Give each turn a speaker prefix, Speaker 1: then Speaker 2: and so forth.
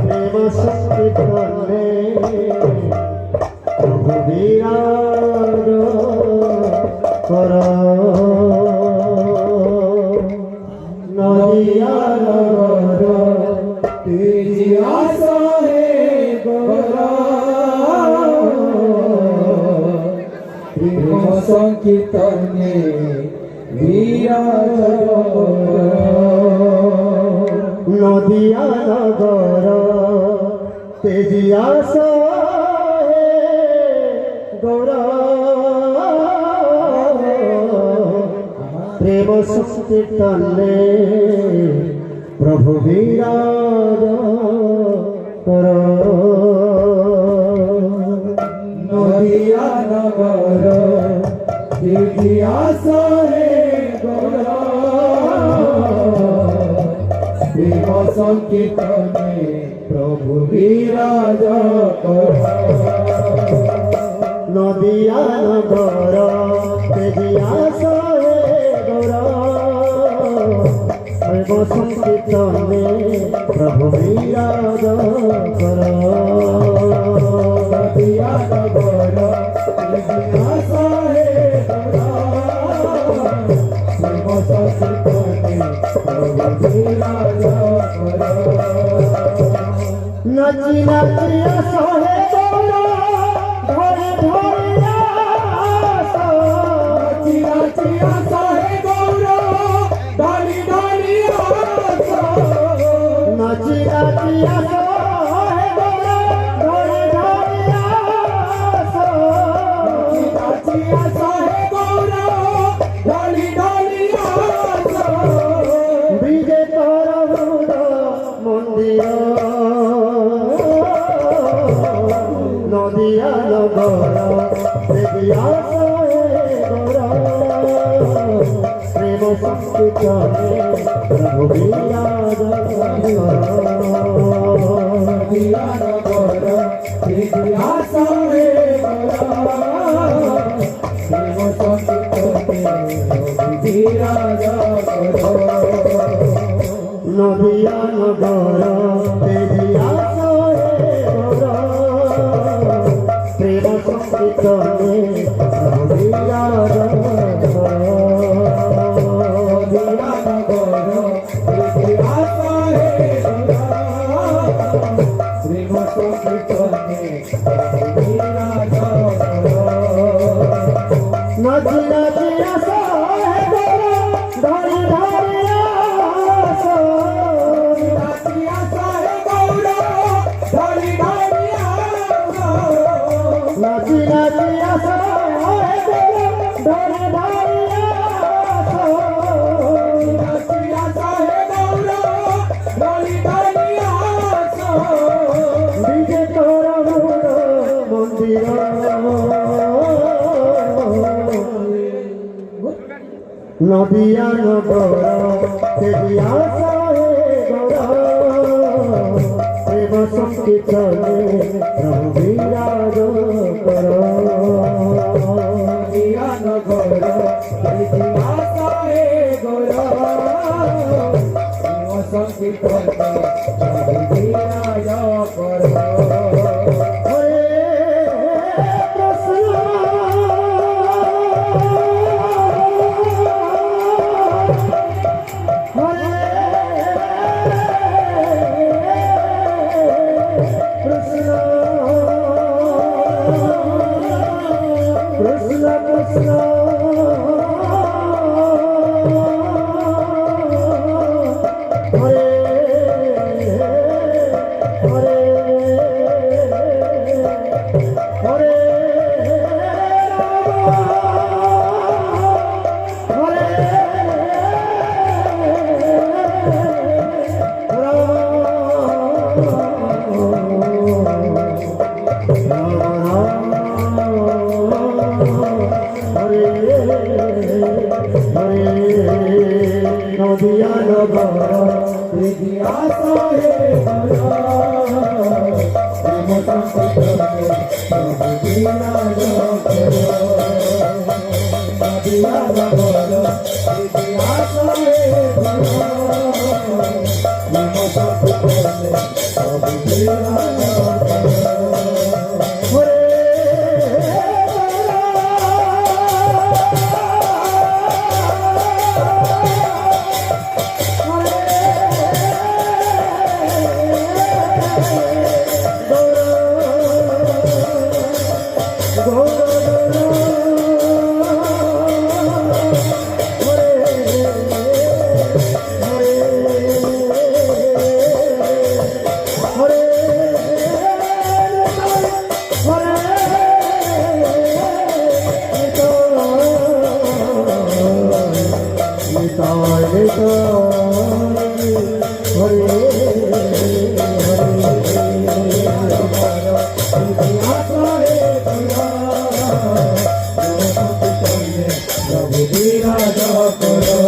Speaker 1: প্রেম সংকীর্তনে প্রভু বিরাজ কর নদিয়া নগর
Speaker 2: আসাহে গৌরা প্রেম সংকীর্তনে বিরাজ
Speaker 1: নদিয়া নগর তেজিয়া সহে গৌর প্রেম সংকীর্তনে প্রভু বিরাজ কর
Speaker 2: নদিয়া নগর আসাহে গৌরা প্রেম সংকীর্তনে প্রভু বিরাজ কর
Speaker 1: নদিয়া নগর তেজিয়া সহে গৌর প্রেম সংকীর্তনে প্রভু বিরাজ কর
Speaker 2: নদিয়া নগর আসাহে গৌরা প্রেম সংকীর্তনে প্রভু বিরাজ কর
Speaker 1: নাচি নাচিয়া সহে গৌর ধরে ধরে আস
Speaker 2: নাচি আসাহে গৌর ডালি ডালি আস
Speaker 1: নাচি নাচিয়া সহে গৌর ধরে ধরে আস
Speaker 2: নাচি আসাহে গৌর ডালি ডালি আস
Speaker 1: বিজে তোর হৃদ মন্দির নদিয়া নগর দেবিয়া সহে গৌর প্রেম সংকীর্তনে প্রভু বিরাজ কর
Speaker 2: নদিয়া নগর আসাহে গৌর প্রেম সংকীর্তনে প্রভু বিরাজ কর
Speaker 1: নদিয়া নগর তেজিয়া সহে গৌর প্রেম সংকীর্তনে প্রভু বিরাজ কর
Speaker 2: নদিয়া নগর আসাহে গৌর প্রেম সংকীর্তনে প্রভু বিরাজ কর
Speaker 1: নাচি নাচিয়া সহে গৌর ধরে ধরে আস
Speaker 2: নাচি আসাহে গৌর ডালি ডালি আস
Speaker 1: নাচি নাচিয়া সহে গৌর ধরে ধরে আস
Speaker 2: নাচি আসাহে গৌর ডালি ডালি আস
Speaker 1: বিজে তোর হৃদ মন্দির নদিয়া নগর তেজিয়া সহে গৌর প্রেম সংকীর্তনে প্রভু বিরাজ কর
Speaker 2: নদিয়া নগর আসাহে গৌর প্রেম সংকীর্তনে প্রভু বিরাজ কর
Speaker 1: হরে কৃষ্ণ হরে কৃষ্ণ কৃষ্ণ কৃষ্ণ হরে হরে হরে নদিয়া নগর
Speaker 2: আসাহে গৌর প্রেম সংকীর্তনে প্রভু বিরাজ কর নদিয়া নগর নাম সংকীর্তনে প্রভু বিরাজ করো।
Speaker 1: হরে
Speaker 2: প্রভু বিরাজ করো।